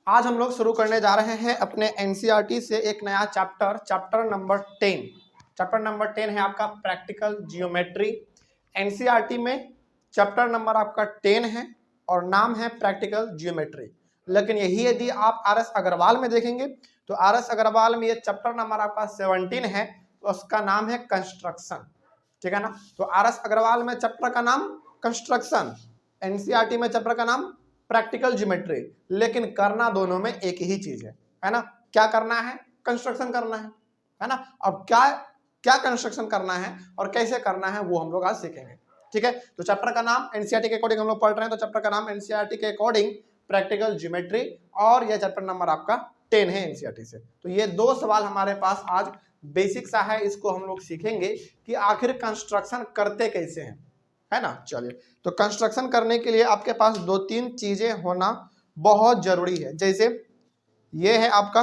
आज हम लोग शुरू करने जा रहे हैं अपने एनसीईआरटी से एक नया चैप्टर नंबर 10। चैप्टर नंबर 10 है आपका प्रैक्टिकल जियोमेट्री। एनसीईआरटी में चैप्टर नंबर आपका 10 है और नाम है प्रैक्टिकल जियोमेट्री। लेकिन यही यदि आप आर.एस. अग्रवाल में देखेंगे तो आर.एस. अग्रवाल में ये चैप्टर नंबर आपका 17 है, तो उसका नाम है कंस्ट्रक्शन। ठीक है ना। तो आर.एस. अग्रवाल में चैप्टर का नाम कंस्ट्रक्शन, एनसीईआरटी में चैप्टर का नाम प्रैक्टिकल ज्योमेट्री, लेकिन करना दोनों में एक ही चीज है ना। क्या करना है? कंस्ट्रक्शन करना है ना। अब क्या क्या कंस्ट्रक्शन करना है और कैसे करना है वो हम लोग आज सीखेंगे। ठीक है। तो चैप्टर का नाम एनसीईआरटी के अकॉर्डिंग हम लोग पढ़ रहे हैं, तो चैप्टर का नाम एनसीईआरटी के अकॉर्डिंग प्रैक्टिकल ज्योमेट्री और यह चैप्टर नंबर आपका 10 है एनसीईआरटी से। तो ये दो सवाल हमारे पास आज बेसिक सा है, इसको हम लोग सीखेंगे कि आखिर कंस्ट्रक्शन करते कैसे हैं, है ना। चलिए, तो कंस्ट्रक्शन करने के लिए आपके पास दो तीन चीजें होना बहुत जरूरी है। जैसे ये है आपका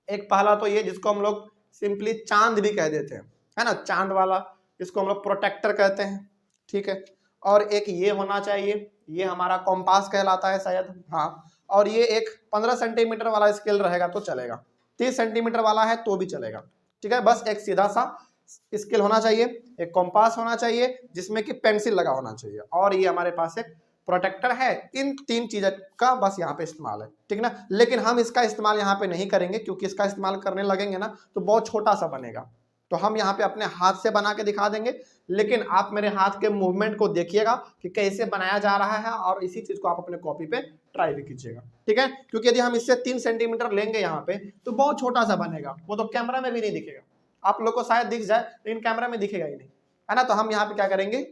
एक पहला तो ये जिसको हम लोग सिंपली चांद भी कह देते हैं, है ना, चांद वाला, इसको हम लोग प्रोटेक्टर कहते हैं। ठीक है। और एक ये होना चाहिए, ये हमारा कॉम्पास कहलाता है शायद, हाँ। और ये एक 15 सेंटीमीटर वाला स्केल रहेगा तो चलेगा, 30 सेंटीमीटर वाला है तो भी चलेगा। ठीक है। बस एक सीधा सा स्केल होना चाहिए, एक कॉम्पास होना चाहिए जिसमें कि पेंसिल लगा होना चाहिए, और ये हमारे पास एक प्रोटेक्टर है। इन तीन चीजों का बस यहाँ पे इस्तेमाल है, ठीक ना। लेकिन हम इसका इस्तेमाल यहाँ पे नहीं करेंगे, क्योंकि इसका इस्तेमाल करने लगेंगे ना तो बहुत छोटा सा बनेगा। तो हम यहाँ पे अपने हाथ से बना के दिखा देंगे, लेकिन आप मेरे हाथ के मूवमेंट को देखिएगा कि कैसे बनाया जा रहा है, और इसी चीज को आप अपने कॉपी पे ट्राई भी कीजिएगा। ठीक है। क्योंकि यदि हम इससे 3 सेंटीमीटर लेंगे यहाँ पे तो बहुत छोटा सा बनेगा, वो तो कैमरा में भी नहीं दिखेगा। आप लोग को शायद दिख जाए लेकिन कैमरा में दिखेगा ही नहीं, है ना। तो हम यहाँ पे क्या करेंगे,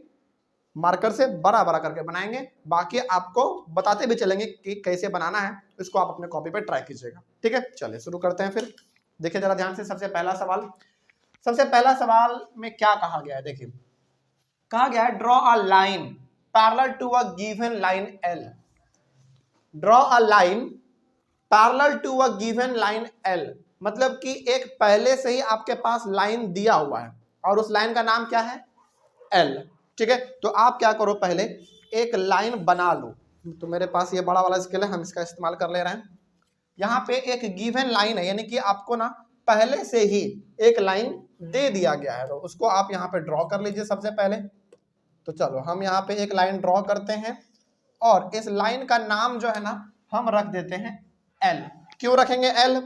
मार्कर से बड़ा बड़ा करके बनाएंगे, बाकी आपको बताते भी चलेंगे कि कैसे बनाना है। इसको आप अपने कॉपी पे ट्राई कीजिएगा। ठीक है। चलिए शुरू करते हैं फिर। देखिए जरा ध्यान से, सबसे पहला सवाल में क्या कहा गया है, देखिए कहा गया है draw a line parallel to a given line L. Draw a line parallel to a given line L, मतलब कि एक पहले से ही आपके पास लाइन दिया हुआ है और उस लाइन का नाम क्या है, एल। ठीक है। तो आप क्या करो, पहले एक लाइन बना लो। तो मेरे पास ये बड़ा वाला स्केल है, हम इसका इस्तेमाल कर ले रहे हैं। यहाँ पे एक गिवन लाइन है, यानी कि आपको ना पहले से ही एक लाइन दे दिया गया है, तो उसको आप यहाँ पे ड्रॉ कर लीजिए सबसे पहले। तो चलो हम यहाँ पे एक लाइन ड्रॉ करते हैं, और इस लाइन का नाम जो है ना हम रख देते हैं एल। क्यों रखेंगे एल?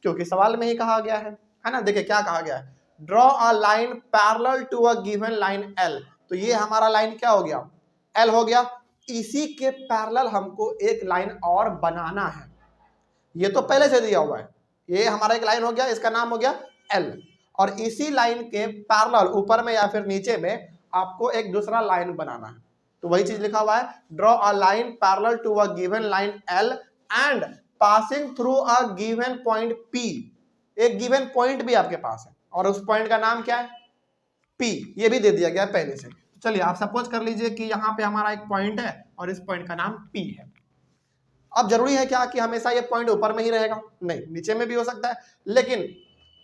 क्योंकि सवाल में ही कहा गया है ना। देखिए क्या कहा गया है, draw a line parallel to a given line L. तो ये हमारा लाइन क्या हो गया, एल हो गया। इसी के पैरेलल हमको एक लाइन और बनाना है। ये तो पहले से दिया हुआ है, ये हमारा एक लाइन हो गया, इसका नाम हो गया एल। और इसी लाइन के पैरेलल ऊपर में या फिर नीचे में आपको एक दूसरा लाइन बनाना है। तो वही चीज लिखा हुआ है, draw a line parallel to a given line L and passing through a given point P. एक गिवन पॉइंट भी आपके पास है और उस पॉइंट का नाम क्या है, पी। ये भी दे दिया गया पहले से। चलिए आप सपोज कर लीजिए कि यहाँ पे हमारा एक पॉइंट है और इस पॉइंट का नाम पी है। अब जरूरी है क्या कि हमेशा ये पॉइंट ऊपर में ही रहेगा? नहीं, नीचे में भी हो सकता है, लेकिन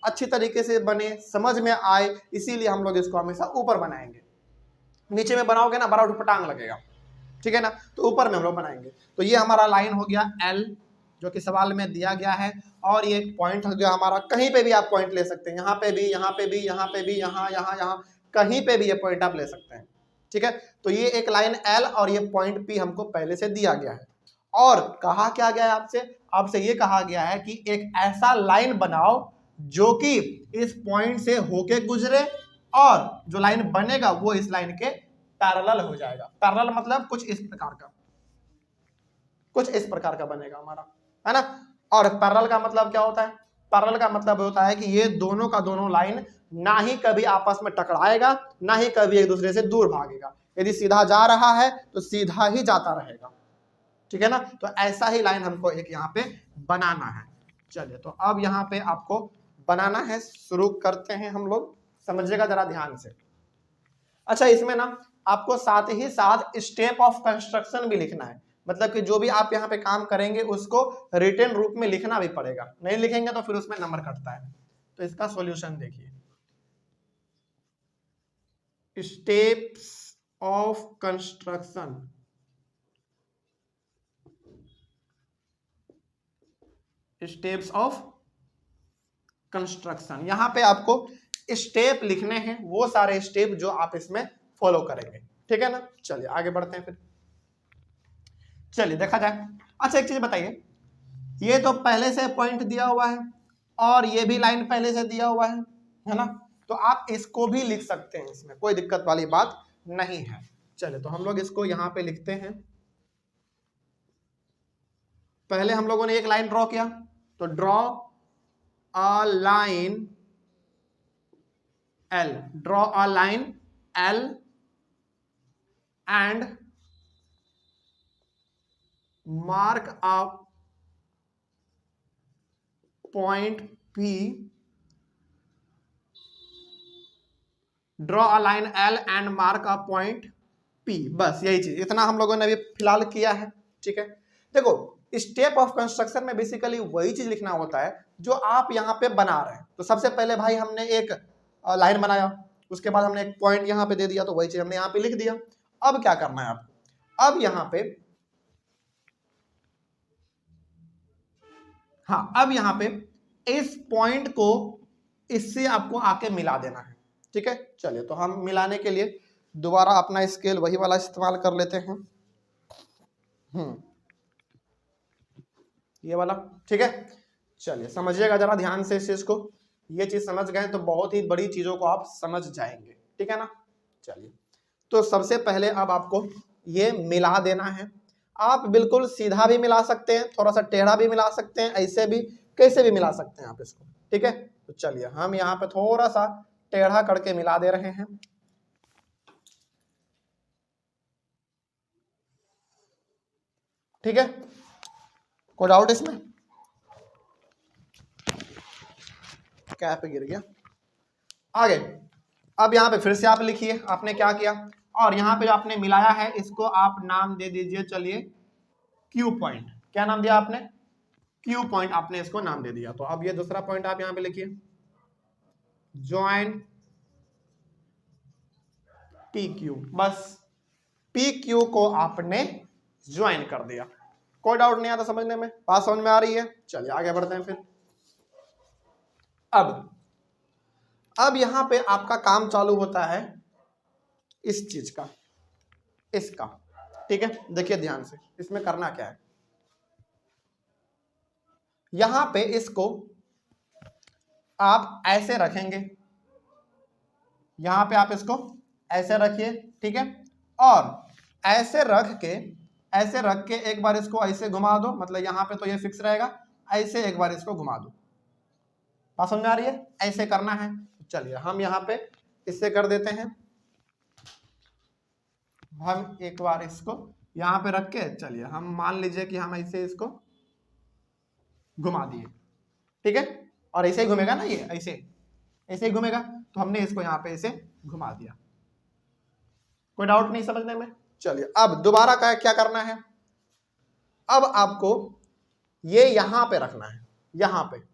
अच्छी तरीके से बने, समझ में आए, इसीलिए हम लोग इसको हमेशा ऊपर बनाएंगे। नीचे में बनाओगे ना बड़ा उठपटांग लगेगा, ठीक है ना। तो ऊपर में हम लोग बनाएंगे। तो ये हमारा लाइन हो गया एल, जो कि सवाल में दिया गया है। और ये पॉइंट हो गया हमारा, कहीं पे भी आप पॉइंट ले सकते हैं, यहाँ पे भी, यहाँ पे भी, यहाँ पे भी, यहाँ यहाँ यहाँ कहीं पे भी ये पॉइंट आप ले सकते हैं। ठीक है। तो ये एक लाइन एल और ये पॉइंट पी हमको पहले से दिया गया है। और कहा क्या गया है आपसे, आपसे ये कहा गया है कि एक ऐसा लाइन बनाओ जो कि इस पॉइंट से होके गुजरे, और जो लाइन बनेगा वो इस लाइन के पैरेलल हो जाएगा। पैरेलल मतलब कुछ इस प्रकार का बनेगा हमारा, है ना। और पैरेलल का मतलब क्या होता है, पैरेलल का मतलब होता है कि ये दोनों का दोनों लाइन ना ही कभी आपस में टकराएगा, ना ही कभी एक दूसरे से दूर भागेगा। यदि सीधा जा रहा है तो सीधा ही जाता रहेगा, ठीक है ना। तो ऐसा ही लाइन हमको एक यहाँ पे बनाना है। चलिए तो अब यहाँ पे आपको बनाना है, शुरू करते हैं हम लोग, समझिएगा जरा ध्यान से। अच्छा, इसमें ना आपको साथ ही साथ स्टेप ऑफ कंस्ट्रक्शन भी लिखना है, मतलब कि जो भी आप यहाँ पे काम करेंगे उसको रिटन रूप में लिखना भी पड़ेगा, नहीं लिखेंगे तो फिर उसमें नंबर कटता है। तो इसका सॉल्यूशन देखिए, steps of construction. Steps of construction. यहां पे आपको स्टेप लिखने हैं, वो सारे स्टेप जो आप इसमें फॉलो करेंगे, ठीक है ना। चलिए आगे बढ़ते हैं फिर, चलिए देखा जाए। अच्छा एक चीज बताइए, ये तो पहले से पॉइंट दिया हुआ है और ये भी लाइन पहले से दिया हुआ है ना, तो आप इसको भी लिख सकते हैं, इसमें कोई दिक्कत वाली बात नहीं है। चलिए तो हम लोग इसको यहां पे लिखते हैं। पहले हम लोगों ने एक लाइन ड्रॉ किया, तो draw a line L, draw a line L and mark a point P, draw a line L and mark a point P। बस यही चीज, इतना हम लोगों ने अभी फिलहाल किया है, ठीक है। देखो स्टेप ऑफ कंस्ट्रक्शन में बेसिकली वही चीज लिखना होता है जो आप यहाँ पे बना रहे हैं। तो सबसे पहले भाई हमने एक लाइन बनाया, उसके बाद हमने एक पॉइंट यहाँ पे दे दिया, तो वही चीज हमने यहाँ पे लिख दिया। अब क्या करना है आपको, अब यहाँ पे, हाँ अब यहाँ पे इस पॉइंट को इससे आपको आके मिला देना है, ठीक है। चलिए तो हम मिलाने के लिए दोबारा अपना स्केल वही वाला इस्तेमाल कर लेते हैं, ये वाला, ठीक है। चलिए समझिएगा जरा ध्यान से इस चीज को, ये चीज समझ गए तो बहुत ही बड़ी चीजों को आप समझ जाएंगे, ठीक है ना। चलिए तो सबसे पहले अब आपको ये मिला देना है। आप बिल्कुल सीधा भी मिला सकते हैं, थोड़ा सा टेढ़ा भी मिला सकते हैं, ऐसे भी कैसे भी मिला सकते हैं आप इसको, ठीक है। तो चलिए हम यहाँ पे थोड़ा सा टेढ़ा करके मिला दे रहे हैं, ठीक है। कोई डाउट इसमें? क्या पे गिर गया, आगे। अब यहाँ पे फिर से आप लिखिए आपने क्या किया, और यहाँ पे जो आपने मिलाया है इसको आप नाम दे दीजिए, चलिए क्यू पॉइंट। क्या नाम दिया आपने? क्यू पॉइंट, आपने इसको नाम दे दिया। तो अब ये दूसरा पॉइंट आप यहाँ पे लिखिए, ज्वाइन पी क्यू। बस पी क्यू को आपने ज्वाइन कर दिया। कोई डाउट नहीं आता समझने में, बात समझ में आ रही है? चलिए आगे बढ़ते हैं फिर। अब यहां पे आपका काम चालू होता है इस चीज का, इसका, ठीक है। देखिए ध्यान से, इसमें करना क्या है, यहां पे इसको आप ऐसे रखेंगे, यहां पे आप इसको ऐसे रखिए, ठीक है। और ऐसे रख के एक बार इसको ऐसे घुमा दो, मतलब यहां पे तो ये फिक्स रहेगा, ऐसे एक बार इसको घुमा दो। बात समझ में आ रही है? ऐसे करना है। चलिए हम यहाँ पे इससे कर देते हैं, हम एक बार इसको यहाँ पे रख के, चलिए हम मान लीजिए कि हम ऐसे इसको घुमा दिए, ठीक है। और ऐसे ही घूमेगा ना, ये ऐसे ही घूमेगा, तो हमने इसको यहाँ पे ऐसे घुमा दिया। कोई डाउट नहीं समझने में? चलिए अब दोबारा क्या करना है, अब आपको ये यहां पे रखना है, यहां पे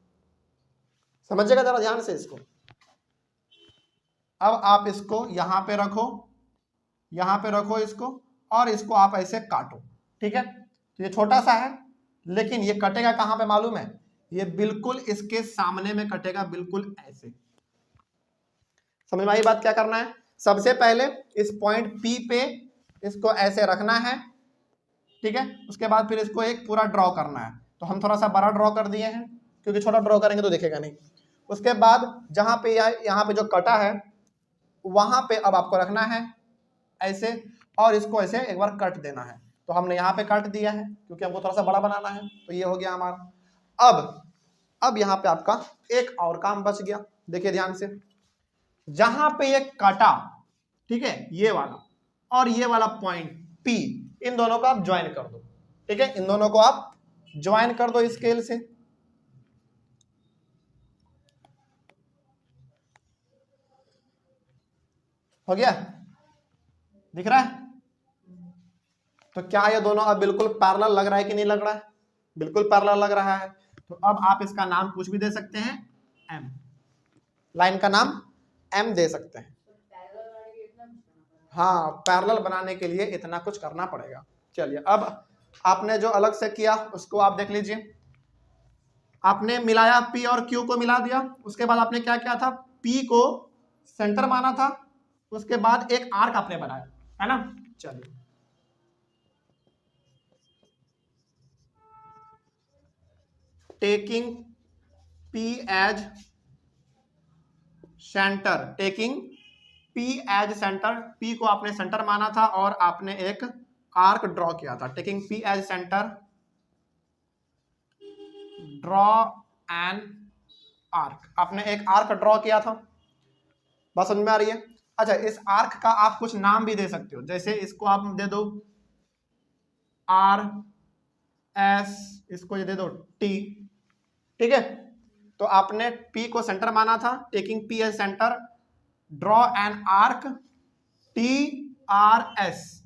समझिएगा जरा ध्यान से इसको। अब आप इसको यहां पे रखो इसको, और इसको आप ऐसे काटो, ठीक है। तो ये छोटा सा है, लेकिन ये कटेगा कहां पे मालूम है? ये बिल्कुल इसके सामने में कटेगा, बिल्कुल ऐसे। समझ में आई बात? क्या करना है, सबसे पहले इस पॉइंट P पे इसको ऐसे रखना है, ठीक है। उसके बाद फिर इसको एक पूरा ड्रॉ करना है। तो हम थोड़ा सा बड़ा ड्रॉ कर दिए हैं, क्योंकि छोटा ड्रॉ करेंगे तो दिखेगा नहीं। उसके बाद जहां पे यहाँ पे जो कटा है वहां पे अब आपको रखना है ऐसे, और इसको ऐसे एक बार कट देना है। तो हमने यहाँ पे काट दिया है क्योंकि हमको थोड़ा सा बड़ा बनाना है, तो ये हो गया हमारा। अब यहाँ पे आपका एक और काम बच गया, देखिए ध्यान से। जहां पे ये काटा, ठीक है, ये वाला और ये वाला पॉइंट P, इन दोनों को आप ज्वाइन कर दो, ठीक है। इन दोनों को आप ज्वाइन कर दो स्केल से। हो गया? दिख रहा है? तो क्या ये दोनों अब बिल्कुल पैरेलल लग रहा है कि नहीं लग रहा है? बिल्कुल पैरेलल लग रहा है। तो अब आप इसका नाम कुछ भी दे सकते हैं, M, लाइन का नाम M दे सकते हैं। हाँ, पैरेलल बनाने के लिए इतना कुछ करना पड़ेगा। चलिए अब आपने जो अलग से किया उसको आप देख लीजिए। आपने मिलाया, पी और क्यू को मिला दिया, उसके बाद आपने क्या किया था, पी को सेंटर माना था, उसके बाद एक आर्क आपने बनाया, है ना। चलिए taking P as centre, taking P as centre, P को आपने सेंटर माना था और आपने एक आर्क ड्रॉ किया था। Taking P as centre, draw an arc, आपने एक आर्क ड्रॉ किया था। बात समझ में आ रही है। अच्छा, इस आर्क का आप कुछ नाम भी दे सकते हो, जैसे इसको आप दे दो आर एस, इसको ये दे दो टी, ठीक है। तो आपने P को सेंटर माना था, taking P as centre, draw an arc T R S,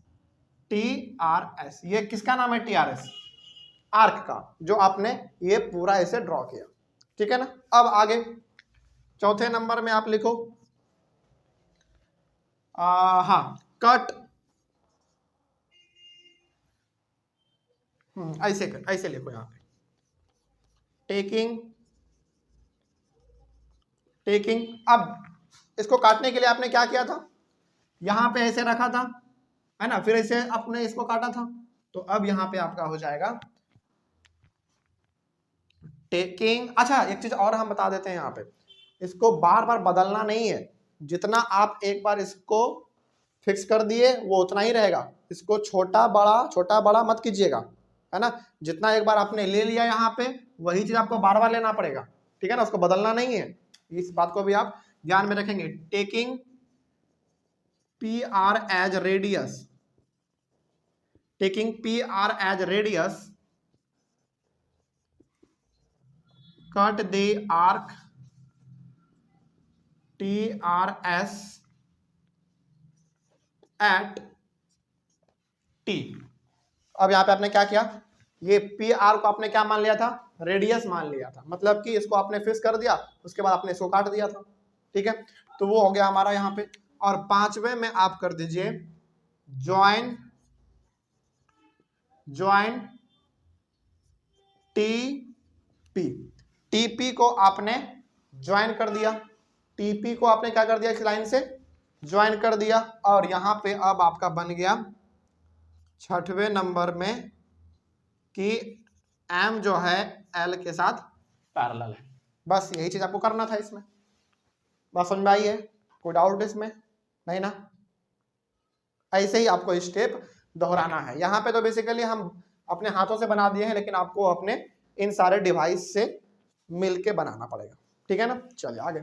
T R S, ये किसका नाम है, टी आर एस, आर्क का, जो आपने ये पूरा ऐसे ड्रॉ किया, ठीक है ना। अब आगे चौथे नंबर में आप लिखो हाँ कट, ऐसे लिखो यहाँ पे, टेकिंग। अब इसको काटने के लिए आपने क्या किया था, यहां पे ऐसे रखा था, है ना, फिर ऐसे आपने इसको काटा था, तो अब यहां पे आपका हो जाएगा टेकिंग। अच्छा, एक चीज और हम बता देते हैं यहाँ पे, इसको बार बार बदलना नहीं है, जितना आप एक बार इसको फिक्स कर दिए वो उतना ही रहेगा, इसको छोटा बड़ा मत कीजिएगा, है ना। जितना एक बार आपने ले लिया यहाँ पे, वही चीज आपको बार बार लेना पड़ेगा, ठीक है ना, उसको बदलना नहीं है, इस बात को भी आप ध्यान में रखेंगे। Taking P R as radius, taking P R as radius, cut the arc TRS at T। अब यहां पे आपने क्या किया, ये पी आर को आपने क्या मान लिया था, रेडियस मान लिया था, मतलब कि इसको आपने फिक्स कर दिया, उसके बाद आपने इसको काट दिया था, ठीक है। तो वो हो गया हमारा यहाँ पे। और पांचवें में आप कर दीजिए ज्वाइन टी पी को आपने ज्वाइन कर दिया, टीपी को आपने क्या कर दिया, इस लाइन से ज्वाइन कर दिया, और यहां पे अब आपका बन गया छठवें नंबर में कि एम जो है एल के साथ पैरेलल है। बस यही चीज आपको करना था इसमें। बात समझ में आई है, कोई डाउट इसमें नहीं ना। ऐसे ही आपको स्टेप दोहराना है। यहाँ पे तो बेसिकली हम अपने हाथों से बना दिए हैं, लेकिन आपको अपने इन सारे डिवाइस से मिलके बनाना पड़ेगा, ठीक है ना। चलिए आगे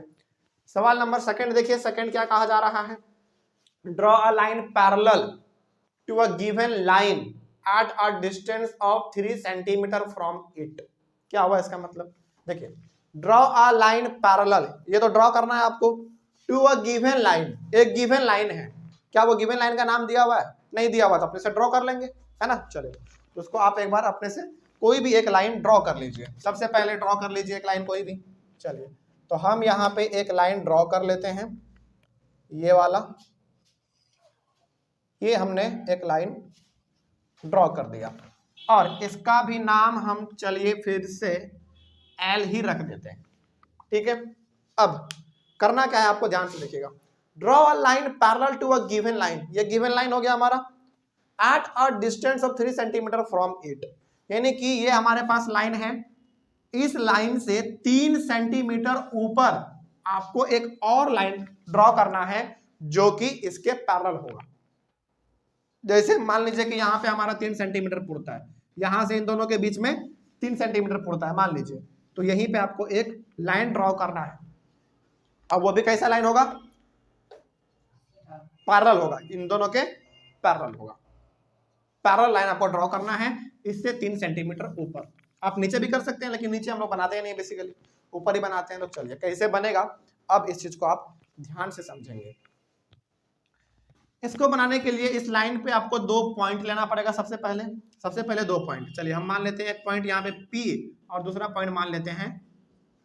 सवाल नंबर सेकंड देखिए। सेकंड क्या कहा जा रहा है, draw a line parallel to a given line at a distance of 3 centimetre from it. क्या हुआ इसका मतलब, देखिए ड्रॉ अ लाइन पैरेलल, ये तो ड्रॉ करना है आपको, टू अ गिवन लाइन, एक गिवन लाइन है, क्या वो गिवन लाइन का नाम दिया हुआ है, नहीं दिया हुआ, तो अपने से ड्रॉ कर लेंगे, है ना। चलिए तो उसको आप एक बार अपने से कोई भी एक लाइन ड्रॉ कर लीजिए, सबसे पहले ड्रॉ कर लीजिए एक लाइन कोई भी। चलिए तो हम यहाँ पे एक लाइन ड्रॉ कर लेते हैं, ये वाला, ये हमने एक लाइन ड्रॉ कर दिया, और इसका भी नाम हम चलिए फिर से एल ही रख देते हैं, ठीक है। अब करना क्या है आपको ध्यान से देखिएगा, draw a line parallel to a given line, ये गिवन लाइन हो गया हमारा, at a distance of 3 centimetre from it, यानी कि ये हमारे पास लाइन है, इस लाइन से 3 सेंटीमीटर ऊपर आपको एक और लाइन ड्रॉ करना है जो कि इसके पैरेलल होगा। जैसे मान लीजिए कि यहां पे हमारा 3 सेंटीमीटर पुड़ता है, यहां से इन दोनों के बीच में 3 सेंटीमीटर पुड़ता है मान लीजिए, तो यहीं पे आपको एक लाइन ड्रॉ करना है। अब वो भी कैसा लाइन होगा, पैरेलल होगा, इन दोनों के पैरेलल होगा, पैरेलल लाइन आपको ड्रॉ करना है इससे 3 सेंटीमीटर ऊपर। आप नीचे भी कर सकते हैं, लेकिन नीचे हम लोग बनाते हैं नहीं, बेसिकली ऊपर ही बनाते हैं। तो चलिए कैसे बनेगा, अब इस चीज को आप ध्यान से समझेंगे। इसको बनाने के लिए इस लाइन पे आपको 2 पॉइंट लेना पड़ेगा। सबसे पहले 2 पॉइंट, चलिए हम मान लेते हैं एक पॉइंट यहाँ पे P और दूसरा पॉइंट मान लेते हैं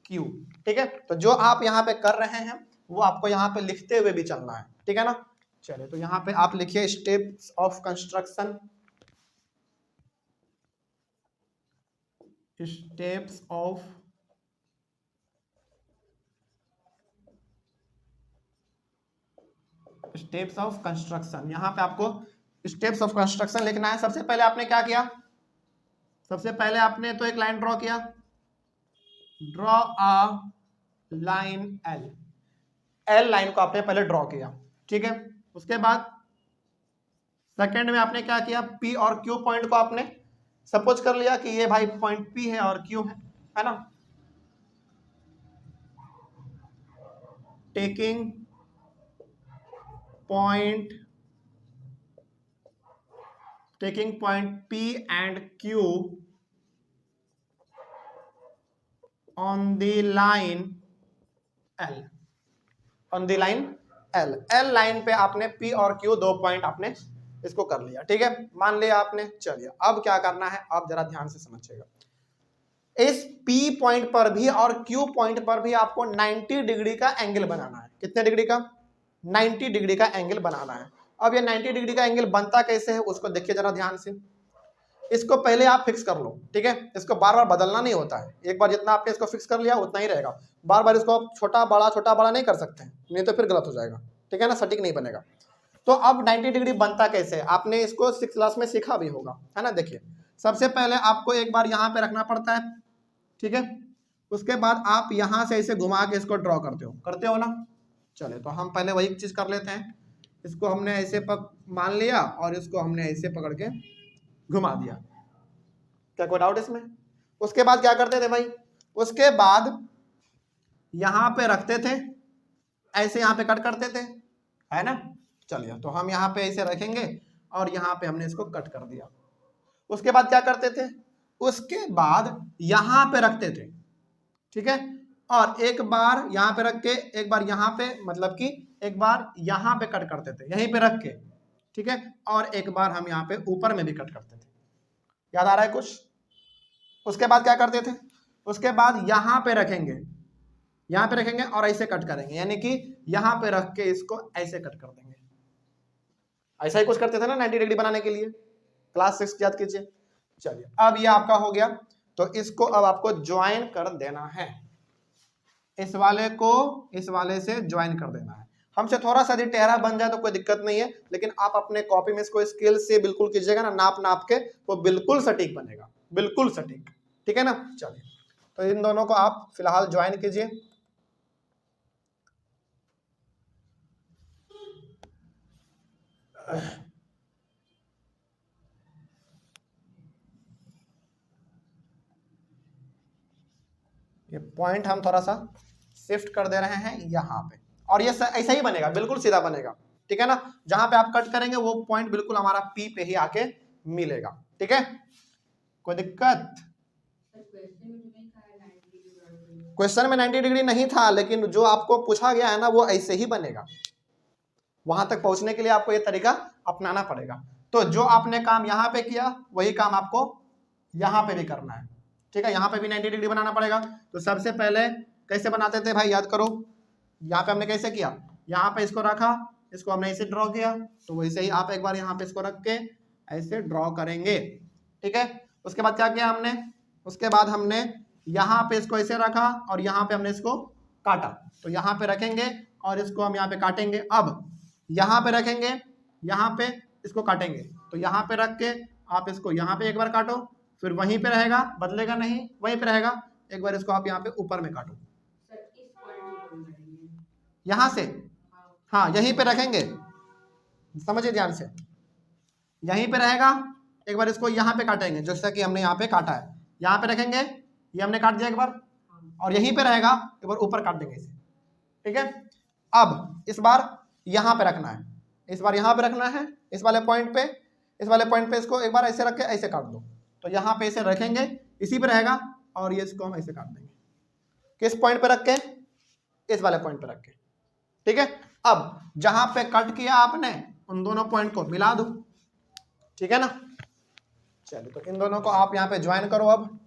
Q, ठीक है। तो जो आप यहाँ पे कर रहे हैं वो आपको यहाँ पे लिखते हुए भी चलना है, ठीक है ना। चलिए तो यहाँ पे आप लिखिए steps of construction, steps of steps of construction, यहाँ पे आपको स्टेप्स ऑफ कंस्ट्रक्शन लिखना है। सबसे पहले आपने क्या किया, सबसे पहले आपने तो एक लाइन ड्रॉ किया, draw a line L, L line को आपने पहले ड्रॉ किया, ठीक है। उसके बाद सेकंड में आपने क्या किया, पी और क्यू पॉइंट को आपने सपोज कर लिया कि ये भाई पॉइंट पी है और क्यू है ना। Taking point P and Q on the line L, on the line L, L line पे आपने P और Q दो पॉइंट आपने इसको कर लिया, ठीक है, मान लिया आपने। चलिए अब क्या करना है, आप जरा ध्यान से समझिएगा। इस P पॉइंट पर भी और Q पॉइंट पर भी आपको 90 डिग्री का एंगल बनाना है। कितने डिग्री का, 90 डिग्री का एंगल बनाना है। अब ये 90 डिग्री का एंगल बनता कैसे है उसको देखिए जरा ध्यान से। इसको पहले आप फिक्स कर लो, ठीक है, इसको बार बार बदलना नहीं होता है, एक बार जितना आपने इसको फिक्स कर लिया उतना ही रहेगा, बार बार इसको आप छोटा बड़ा नहीं कर सकते, नहीं तो फिर गलत हो जाएगा, ठीक है ना, सटीक नहीं बनेगा। तो अब 90 डिग्री बनता कैसे, आपने इसको 6th क्लास में सीखा भी होगा, है ना। देखिए सबसे पहले आपको एक बार यहाँ पे रखना पड़ता है, ठीक है, उसके बाद आप यहाँ से ऐसे घुमा के इसको ड्रॉ करते हो ना। चले तो हम पहले वही चीज कर लेते हैं, इसको हमने ऐसे मान लिया और इसको हमने ऐसे पकड़ के घुमा दिया, क्या कोई डाउट इसमें। उसके बाद क्या करते थे भाई, उसके बाद यहां पे रखते थे, ऐसे यहां पे कट करते थे, है ना। चलिए तो हम यहाँ पे ऐसे रखेंगे और यहाँ पे हमने इसको कट कर दिया। उसके बाद क्या करते थे, उसके बाद यहां पे रखते थे, ठीक है, और एक बार यहाँ पे रख के, एक बार यहाँ पे, मतलब कि एक बार यहाँ पे कट करते थे यहीं पे रख के, ठीक है, और एक बार हम यहाँ पे ऊपर में भी कट करते थे। याद आ रहा है कुछ। उसके बाद क्या करते थे, उसके बाद यहाँ पे रखेंगे और ऐसे कट करेंगे, यानी कि यहाँ पे रख के इसको ऐसे कट कर देंगे। ऐसा ही कुछ करते थे ना 90 डिग्री बनाने के लिए, क्लास 6 याद कीजिए। चलिए अब ये आपका हो गया, तो इसको अब आपको ज्वाइन कर देना है, इस वाले को इस वाले से ज्वाइन कर देना है। हमसे थोड़ा सा यदि टेढ़ा बन जाए तो कोई दिक्कत नहीं है, लेकिन आप अपने कॉपी में इसको स्केल से बिल्कुल कीजिएगा ना, नाप के, वो बिल्कुल सटीक बनेगा, बिल्कुल सटीक, ठीक है ना। चलिए तो इन दोनों को आप फिलहाल ज्वाइन कीजिए। ये पॉइंट हम थोड़ा सा शिफ्ट कर दे रहे हैं यहाँ पे, और ये ऐसा ही बनेगा, बिल्कुल सीधा बनेगा, ठीक है ना। जहां पे आप कट करेंगे वो पॉइंट बिल्कुल हमारा पी पे ही आके मिलेगा, ठीक है, कोई दिक्कत। क्वेश्चन में 90 डिग्री नहीं था, लेकिन जो आपको पूछा गया है ना वो ऐसे ही बनेगा। वहां तक पहुंचने के लिए आपको ये तरीका अपनाना पड़ेगा। तो जो आपने काम यहाँ पे किया वही काम आपको यहाँ पे भी करना है, ठीक है। यहाँ पे भी 90 डिग्री बनाना पड़ेगा। तो सबसे पहले कैसे बनाते थे भाई, याद करो। यहाँ पे हमने कैसे किया, यहाँ पे इसको रखा, इसको हमने ऐसे ड्रॉ किया, तो वैसे ही आप एक बार यहाँ पे इसको रख के ऐसे ड्रॉ करेंगे, ठीक है। उसके बाद क्या किया हमने, उसके बाद हमने यहाँ पे इसको ऐसे रखा और यहाँ पे हमने इसको काटा, तो यहाँ पे रखेंगे और इसको हम यहाँ पे काटेंगे। अब यहाँ पे रखेंगे, यहाँ पे इसको काटेंगे, तो यहाँ पे रख के आप इसको यहाँ पे एक बार काटो, फिर वहीं पे रहेगा, बदलेगा नहीं, वहीं पे रहेगा। एक बार इसको आप यहाँ पे ऊपर में काटो, यहाँ से, हाँ यहीं पे रखेंगे, समझिए ध्यान से, यहीं पे रहेगा। एक बार इसको यहाँ पे काटेंगे, जैसा कि हमने यहाँ पे काटा है, यहाँ पे रखेंगे, ये हमने काट दिया एक बार, और यहीं पे रहेगा, एक बार ऊपर काट देंगे इसे, ठीक है। अब इस बार यहाँ पे रखना है, इस बार यहाँ पे रखना है, इस वाले पॉइंट पे इसको एक बार ऐसे रख के ऐसे काट दो, तो यहाँ पे इसे रखेंगे, इसी पे रहेगा, और ये इसको हम ऐसे काट देंगे, किस पॉइंट पे रख के, इस वाले पॉइंट पे रख के, ठीक है। अब जहां पे कट किया आपने उन दोनों पॉइंट को मिला दो, ठीक है ना। चलिए तो इन दोनों को आप यहाँ पे ज्वाइन करो। अब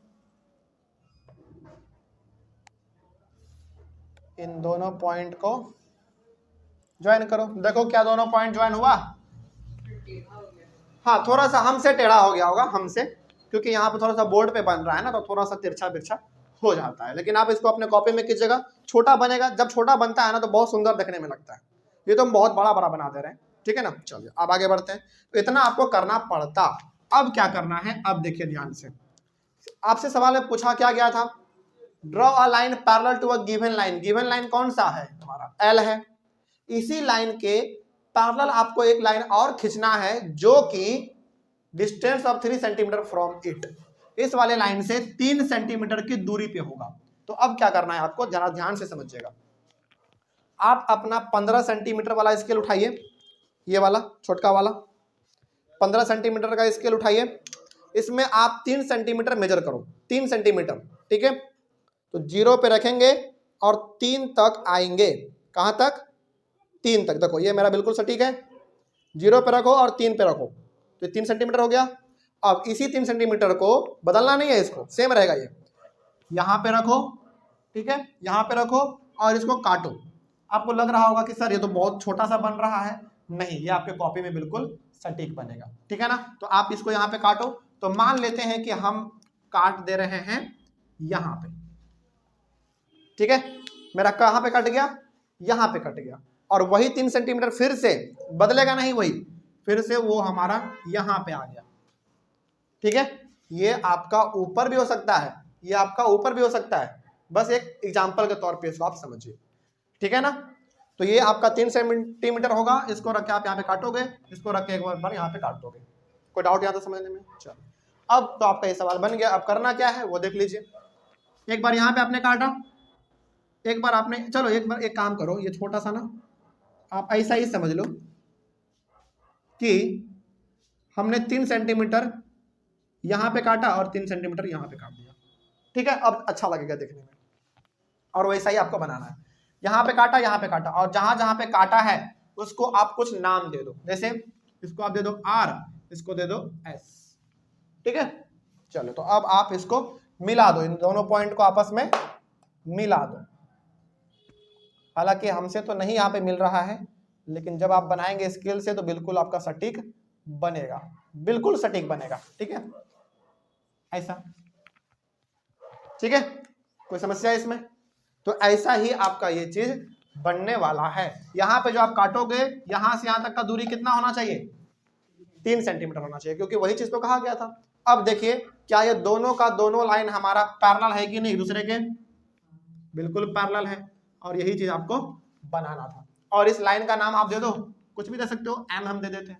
इन दोनों पॉइंट को ज्वाइन करो, देखो क्या दोनों पॉइंट ज्वाइन हुआ। हाँ थोड़ा सा हमसे टेढ़ा हो गया होगा, हमसे, क्योंकि यहाँ पे थोड़ा सा बोर्ड पे बन रहा है ना, तो थोड़ा सा तिरछा बिरछा हो जाता है। लेकिन आप इसको अपने कॉपी में कीजिएगा, छोटा बनेगा। जब छोटा बनता है ना तो बहुत सुंदर दिखने में लगता है, ये तो हम बहुत बड़ा बड़ा बना दे रहे हैं, ठीक है ना। चलिए अब आगे बढ़ते हैं। तो इतना आपको करना पड़ता। अब क्या करना है, अब देखिए ध्यान से, आपसे सवाल में पूछा क्या गया था, draw a line parallel to a given line. Given line कौन सा है हमारा, एल है। इसी लाइन के पैरेलल आपको एक लाइन और खींचना है जो कि distance of 3 centimetre from it, इस वाले लाइन से 3 सेंटीमीटर की दूरी पे होगा। तो अब क्या करना है आपको, जरा ध्यान से समझिएगा। आप अपना 15 सेंटीमीटर वाला स्केल उठाइए, ये वाला छोटका वाला 15 सेंटीमीटर का स्केल उठाइए। इसमें आप 3 सेंटीमीटर मेजर करो, 3 सेंटीमीटर, ठीक है। तो 0 पे रखेंगे और 3 तक आएंगे। कहां तक, 3 तक। देखो ये मेरा बिल्कुल सटीक है, 0 पे रखो और 3 पे रखो, तो 3 सेंटीमीटर हो गया। अब इसी 3 सेंटीमीटर को बदलना नहीं है, इसको सेम रहेगा, ये यहां पे रखो, ठीक है, यहां पे रखो और इसको काटो। आपको लग रहा होगा कि सर ये तो बहुत छोटा सा बन रहा है, नहीं, ये आपके कॉपी में बिल्कुल सटीक बनेगा, ठीक है ना। तो आप इसको यहाँ पे काटो। तो मान लेते हैं कि हम काट दे रहे हैं यहाँ पे, ठीक है। मेरा कहाँ पे कट गया, यहाँ पे कट गया, और वही 3 सेंटीमीटर फिर से बदलेगा नहीं, वही फिर से वो हमारा यहाँ पे आ गया, ठीक है। ये आपका ऊपर भी हो सकता है, ये आपका ऊपर भी हो सकता है, बस एक एग्जाम्पल के तौर पे इसको आप समझिए, ठीक है ना। तो ये आपका 3 सेंटीमीटर होगा, इसको रख के आप यहाँ पे काटोगे, इसको रख के एक बार यहाँ पे काट दोगे। कोई डाउट यहाँ तो समझने में, चलो। अब तो आपका ये सवाल बन गया। अब करना क्या है वो देख लीजिए। एक बार यहाँ पे आपने काटा, एक बार आपने, चलो एक बार एक काम करो, ये छोटा सा ना आप ऐसा ही समझ लो कि हमने 3 सेंटीमीटर यहाँ पे काटा और 3 सेंटीमीटर यहाँ पे काट दिया, ठीक है। अब अच्छा लगेगा देखने में, और वैसा ही आपको बनाना है। यहाँ पे काटा, यहाँ पे काटा, और जहां जहां पे काटा है उसको आप कुछ नाम दे दो। जैसे इसको आप दे दो R, इसको दे दो S, ठीक है। चलो तो अब आप इसको मिला दो, इन दोनों पॉइंट को आपस में मिला दो। हालांकि हमसे तो नहीं यहाँ पे मिल रहा है, लेकिन जब आप बनाएंगे स्केल से तो बिल्कुल आपका सटीक बनेगा, बिल्कुल सटीक बनेगा, ठीक है, ऐसा, ठीक है। कोई समस्या है इसमें? तो ऐसा ही आपका ये चीज बनने वाला है। यहाँ पे जो आप काटोगे, यहां से यहां तक का दूरी कितना होना चाहिए, 3 सेंटीमीटर होना चाहिए, क्योंकि वही चीज तो कहा गया था। अब देखिए क्या ये दोनों का दोनों लाइन हमारा पैरेलल है कि नहीं दूसरे के, बिल्कुल पैरेलल है, और यही चीज आपको बनाना था। और इस लाइन का नाम आप दे दो, कुछ भी दे सकते हो, M हम दे देते हैं,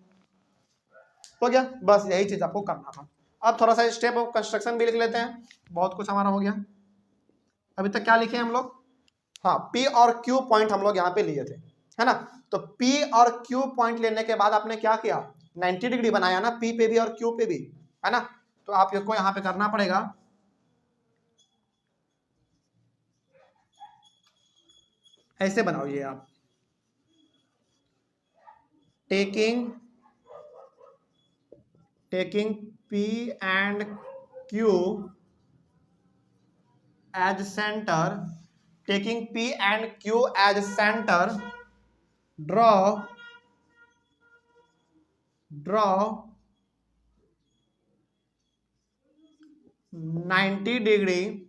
हो गया। बस यही चीज आपको करना था। अब थोड़ा सा स्टेप ऑफ कंस्ट्रक्शन भी लिख लेते हैं, बहुत कुछ हमारा हो गया। अभी तक क्या लिखे हम लोग, हाँ, P और Q पॉइंट हम लोग यहाँ पे लिए थे, है ना। तो P और Q पॉइंट लेने के बाद आपने क्या किया, 90 डिग्री बनाया ना, P पे भी और Q पे भी, है ना। तो आप को यहाँ पे करना पड़ेगा, ऐसे बनाओ आप, taking P and Q as center, taking P and Q as center, draw 90 degree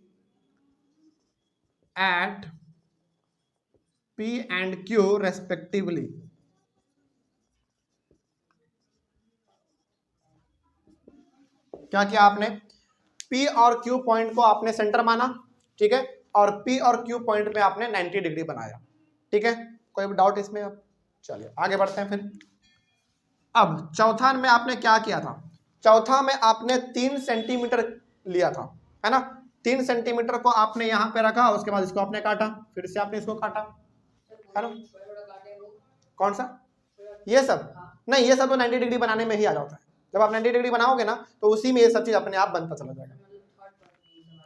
at P and Q respectively. क्या किया आपने, P और Q पॉइंट को आपने सेंटर माना, ठीक है, और P और Q पॉइंट पे आपने 90 डिग्री बनाया, ठीक है। कोई डाउट इसमें? अब चलिए आगे बढ़ते हैं फिर। अब चौथा में आपने क्या किया था, चौथा में आपने 3 सेंटीमीटर लिया था, है ना। 3 सेंटीमीटर को आपने यहाँ पे रखा, उसके बाद इसको आपने काटा, फिर से आपने इसको काटा, है ना। कौन सा, ये सब नहीं, ये सब तो 90 डिग्री बनाने में ही आ जाता है। जब आप 90 डिग्री बनाओगे ना तो उसी में ये सब चीज अपने आप बनता चला जाएगा।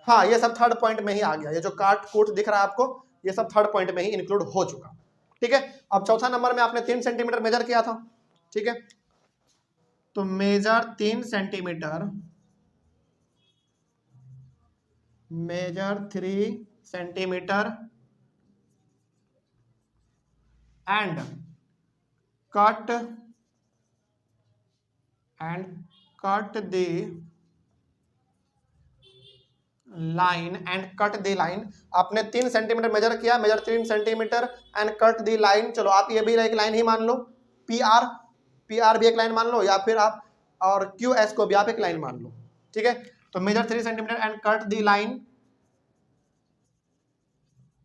हाँ, ये सब थर्ड पॉइंट में ही आ गया, ये जो काट कूट दिख रहा है आपको, ये सब थर्ड पॉइंट में ही इंक्लूड हो चुका, ठीक है। अब चौथा नंबर में आपने 3 सेंटीमीटर मेजर किया था, ठीक है। तो measure 3 centimetre, measure 3 centimetre and cut the line and cut the line. आपने 3 सेंटीमीटर मेजर किया, measure 3 centimetre and cut the line. चलो आप ये भी एक लाइन ही मान लो, पी आर भी एक लाइन मान लो, या फिर आप और क्यू एस को भी आप एक लाइन मान लो, ठीक है। तो measure 3 centimetre and cut the line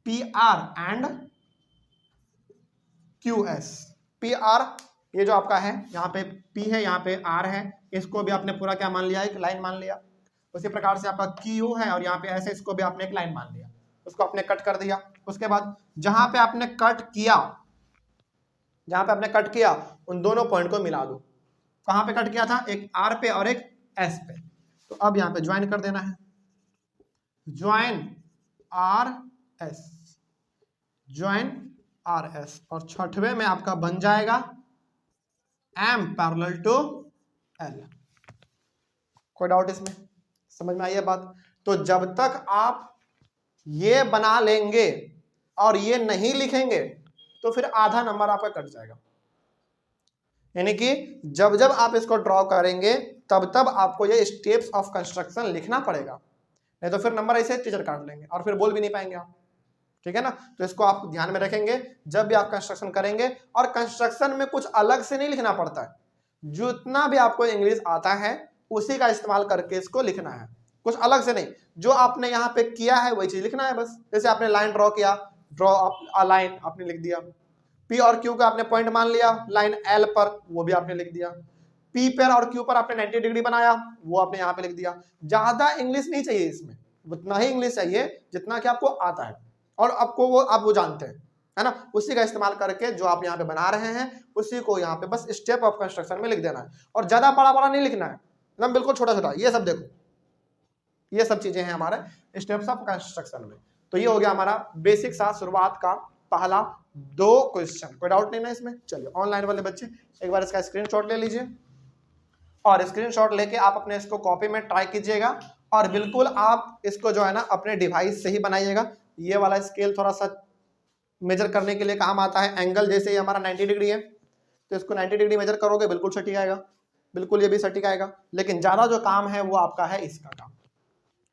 P R and Q S. P R ये जो आपका है, यहाँ पे P है, यहाँ पे R है, इसको भी आपने पूरा क्या मान लिया, एक लाइन मान लिया। उसी प्रकार से आपका Q है और यहाँ पे ऐसे, इसको भी आपने एक लाइन मान लिया, उसको आपने कट कर दिया। उसके बाद जहां पे आपने कट किया, जहां पे आपने कट किया उन दोनों पॉइंट को मिला दो। कहां पे कट किया था, एक R पे और एक S पे। तो अब यहाँ पे ज्वाइन कर देना है, join R S, join R S, और छठवें में आपका बन जाएगा M पैरेलल टू L। कोई डाउट इसमें, समझ में आई है बात। तो जब तक आप ये बना लेंगे और ये नहीं लिखेंगे तो फिर आधा नंबर आपका कट जाएगा। यानी कि जब जब आप इसको ड्रॉ करेंगे तब तब आपको ये स्टेप्स ऑफ कंस्ट्रक्शन लिखना पड़ेगा, नहीं तो फिर नंबर ऐसे टीचर काट लेंगे और फिर बोल भी नहीं पाएंगे आप, ठीक है ना। तो इसको आप ध्यान में रखेंगे जब भी आप कंस्ट्रक्शन करेंगे। और कंस्ट्रक्शन में कुछ अलग से नहीं लिखना पड़ता है, जितना भी आपको इंग्लिश आता है उसी का इस्तेमाल करके इसको लिखना है, कुछ अलग से नहीं। जो आपने यहाँ पे किया है वही चीज लिखना है बस। जैसे आपने लाइन ड्रॉ किया, ड्रॉ लाइन आपने लिख दिया, P और Q का आपने पॉइंट मान लिया लाइन L पर, वो भी आपने लिख दिया। P पर और Q पर आपने 90 डिग्री बनाया, वो आपने यहाँ पे लिख दिया। ज्यादा इंग्लिश नहीं चाहिए इसमें, उतना ही इंग्लिश चाहिए जितना कि आपको आता है और आपको वो जानते हैं, है ना। उसी का इस्तेमाल करके जो आप यहाँ पे बना रहे हैं उसी को यहाँ पे बस स्टेप ऑफ कंस्ट्रक्शन में लिख देना है। और ज्यादा बड़ा बड़ा नहीं लिखना है, एकदम बिल्कुल छोटा छोटा। ये सब देखो, ये सब चीजें हैं हमारे स्टेप्स ऑफ कंस्ट्रक्शन में। तो ये हो गया हमारा बेसिक सा शुरुआत का पहला 2 क्वेश्चन। कोई डाउट नहीं ना इसमें। चलिए ऑनलाइन वाले बच्चे एक बार इसका स्क्रीनशॉट ले लीजिए और स्क्रीनशॉट लेके आप अपने इसको कॉपी में ट्राई कीजिएगा और बिल्कुल आप इसको जो है ना अपने डिवाइस से ही बनाइएगा। ये वाला स्केल थोड़ा सा मेजर करने के लिए काम आता है। एंगल जैसे ये हमारा 90 डिग्री है तो इसको 90 डिग्री मेजर करोगे बिल्कुल सटीक आएगा, बिल्कुल ये भी सटीक आएगा। लेकिन ज्यादा जो काम है वो आपका है इसका काम,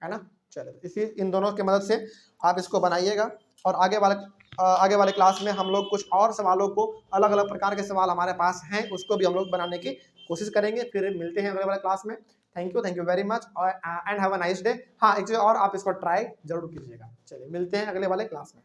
है ना। चलिए इसी इन दोनों की मदद से आप इसको बनाइएगा और आगे वाले क्लास में हम लोग कुछ और सवालों को, अलग अलग प्रकार के सवाल हमारे पास हैं, उसको भी हम लोग बनाने की कोशिश करेंगे। फिर मिलते हैं अगले वाले क्लास में। Thank you very much and have a nice day. हाँ एक चीज और, आप इसको ट्राई जरूर कीजिएगा। चलिए मिलते हैं अगले वाले क्लास में।